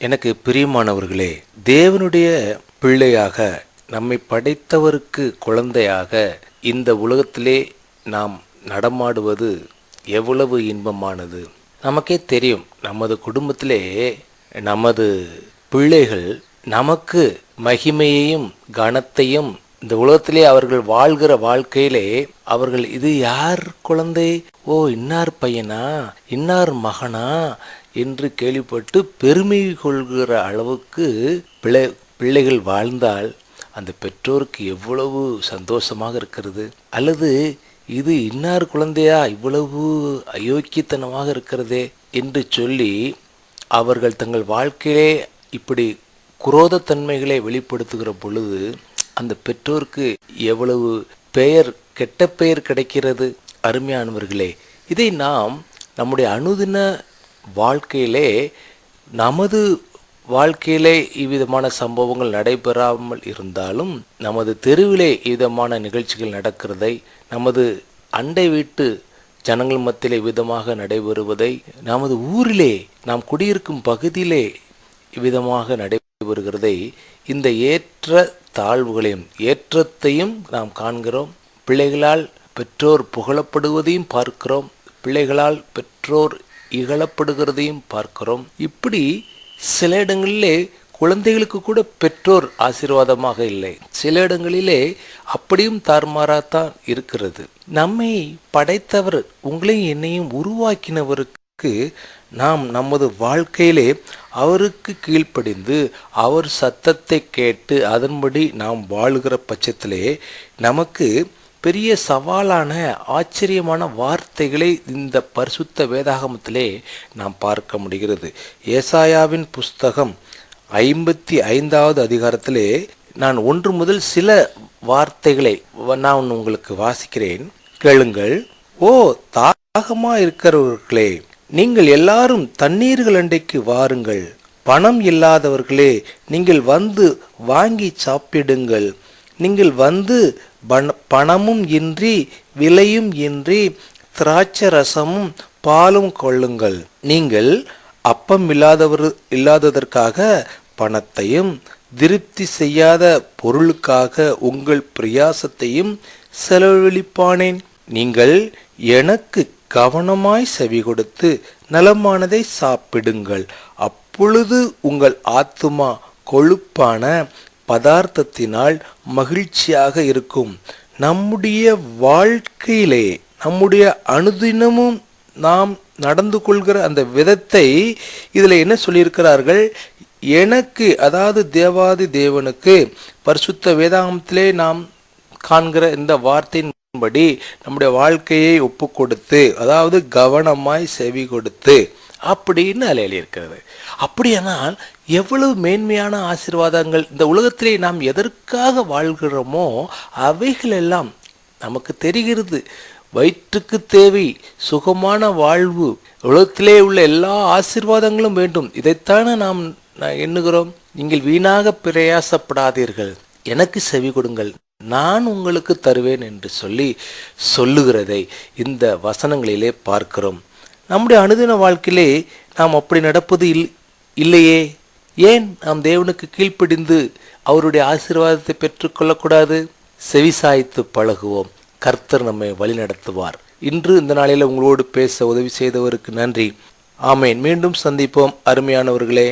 எனக்கு பிரியமானவர்களே, தேவனுடைய பிள்ளையாக நம்மை படைத்தவருக்கு குழந்தையாக இந்த உலகத்திலே நாம் நடமாடுவது எவ்வளவு இன்பமானது. நமக்கே தெரியும், நமது குடும்பத்திலே நமது பிள்ளைகள் நமக்கு மகிமையையும் கனத்தையும் இந்த உலகத்திலே அவர்கள் வாழ்கிற வாழ்க்கையிலே அவர்கள் இது யார் குழந்தை, ஓ இன்னார் பையனா, இன்னார் மகனா என்று கேள்விப்பட்டு பெருமை கொள்கிற அளவுக்கு பிள்ளைகள் வாழ்ந்தால் அந்த பெற்றோருக்கு எவ்வளவு சந்தோஷமாக இருக்கிறது. அல்லது இது இன்னார் குழந்தையா, இவ்வளவு அயோக்கியத்தனமாக இருக்கிறதே என்று சொல்லி அவர்கள் தங்கள் வாழ்க்கையிலே இப்படி குரோதத்தன்மைகளை வெளிப்படுத்துகிற பொழுது அந்த பெற்றோருக்கு எவ்வளவு கெட்ட பெயர் கிடைக்கிறது. அருமையானவர்களே, இதை நாம் நம்முடைய அனுதின வாழ்க்கையிலே நமது வாழ்க்கையிலே இவ்விதமான சம்பவங்கள் நடைபெறாமல் இருந்தாலும் நமது தெருவிலே இவ்விதமான நிகழ்ச்சிகள் நடக்கிறதை, நமது அண்டை வீட்டு ஜனங்கள் மத்தியிலே விதமாக நடைபெறுவதை, நமது ஊரிலே நாம் குடியிருக்கும் பகுதியிலே இவ்விதமாக நடைபெறுகிறதை, இந்த ஏற்ற தாழ்வுகளையும் ஏற்றத்தையும் நாம் காண்கிறோம். பிள்ளைகளால் பெற்றோர் புகழப்படுவதையும் பார்க்கிறோம், பிள்ளைகளால் பெற்றோர் இகழப்படுகிறதையும் பார்க்கிறோம். இப்படி சில இடங்களிலே குழந்தைகளுக்கு கூட பெற்றோர் ஆசீர்வாதமாக இல்லை, சில இடங்களிலே அப்படியும் தாறுமாறாத்தான் இருக்கிறது. நம்மை படைத்தவர், உங்களையும் என்னையும் உருவாக்கினவருக்கு நாம் நமது வாழ்க்கையிலே அவருக்கு கீழ்ப்படிந்து அவர் சத்தத்தை கேட்டு அதன்படி நாம் வாழுகிற பட்சத்திலே நமக்கு பெரிய சவாலான ஆச்சரியமான வார்த்தைகளை இந்த பரிசுத்த வேதாகமத்திலே நாம் பார்க்க முடிகிறது. ஏசாயாவின் புஸ்தகம் 55வது அதிகாரத்திலே நான் 1 முதல் சில வார்த்தைகளை நான் உங்களுக்கு வாசிக்கிறேன், கேளுங்கள். ஓ தாகமா இருக்கிறவர்களே, நீங்கள் எல்லாரும் தண்ணீர்கள் அண்டைக்கு வாருங்கள். பணம் இல்லாதவர்களே, நீங்கள் வந்து வாங்கி சாப்பிடுங்கள். நீங்கள் வந்து பணமும் இன்றி விலையும் இன்றி திராட்சை ரசமும் பாலும் கொள்ளுங்கள். நீங்கள் அப்பம் இல்லாததற்காக பணத்தையும் திருப்தி செய்யாத பொருளுக்காக உங்கள் பிரயாசத்தையும் செலவழிப்பானேன். நீங்கள் எனக்கு கவனமாய் செவி கொடுத்து நலமானதை சாப்பிடுங்கள். அப்பொழுது உங்கள் ஆத்துமா கொழுப்பான பதார்த்தத்தினால் மகிழ்ச்சியாக இருக்கும். நம்முடைய வாழ்க்கையிலே நம்முடைய அனுதினமும் நாம் நடந்து கொள்கிற அந்த விதத்தை இதில் என்ன சொல்லியிருக்கிறார்கள், எனக்கு, அதாவது தேவாதி தேவனுக்கு பரிசுத்த வேதாகமத்திலே நாம் காண்கிற இந்த வார்த்தையின்படி நம்முடைய வாழ்க்கையை ஒப்பு கொடுத்து, அதாவது கவனமாய் செவி கொடுத்து அப்படின்னு அதில் இருக்கிறது. அப்படியானால் எவ்வளவு மேன்மையான ஆசீர்வாதங்கள்! இந்த உலகத்திலே நாம் எதற்காக வாழ்கிறோமோ அவைகளெல்லாம் நமக்கு தெரிகிறது. வயிற்றுக்கு தேவை சுகமான வாழ்வு, உலகத்திலே உள்ள எல்லா ஆசீர்வாதங்களும் வேண்டும், இதைத்தானே நாம் எண்ணுகிறோம். நீங்கள் வீணாக பிரயாசப்படாதீர்கள், எனக்கு செவி கொடுங்கள், நான் உங்களுக்கு தருவேன் என்று சொல்லுகிறதை இந்த வசனங்களிலே பார்க்கிறோம். நம்முடைய அனுதின வாழ்க்கையிலே நாம் அப்படி நடப்பது இல்லையே. ஏன் நாம் தேவனுக்கு கீழ்ப்படிந்து அவருடைய ஆசீர்வாதத்தை பெற்றுக்கொள்ளக்கூடாது? செவிசாய்த்து பழகுவோம், கர்த்தர் நம்மை வழி நடத்துவார். இன்று இந்த நாளில் உங்களோடு பேச உதவி செய்தவருக்கு நன்றி. ஆமேன். மீண்டும் சந்திப்போம் அருமையானவர்களே.